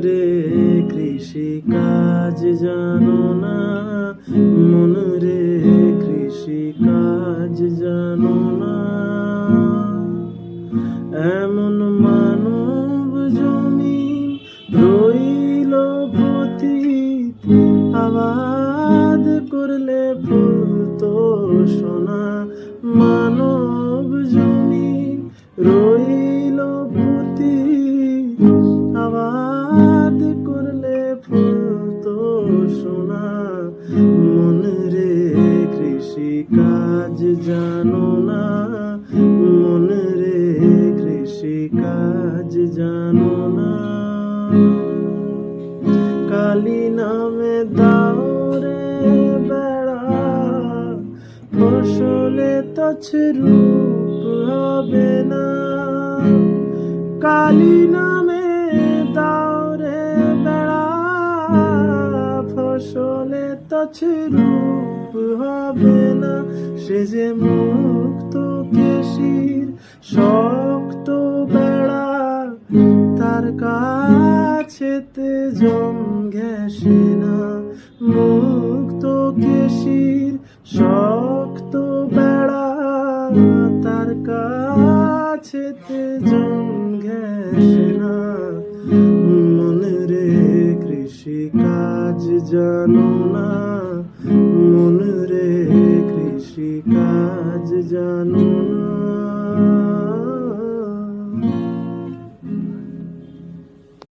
রে কৃষি কাজ জানো না, মন রে কৃষি কাজ জানো না। এমন মানব জমি রইল পতিত, আবাদ করলে ফুলতো সোনা। মানব জমি রইল পতিত, আবাদ করলে ফুলতো সোনা। মন রে কৃষি কাজ জানো না, মন রে কৃষি কাজ জানো না। কালী নামে দাও রে বেড়া, ফসলে তছরূপ হবে না। কালী নামে দাও রে বেড়া, ফসলে তছরূপ হবে না। সে যে মুক্ত কেশির শক্ত বেড়া, তার কাছেতে জম ঘেঁষে না। মুক্ত কেশির শক্ত বেড়া, তার কাছেতে জম ঘেঁষে না। মন রে কৃষি কাজ জানো না, মন রে কৃষি কাজ জানো না।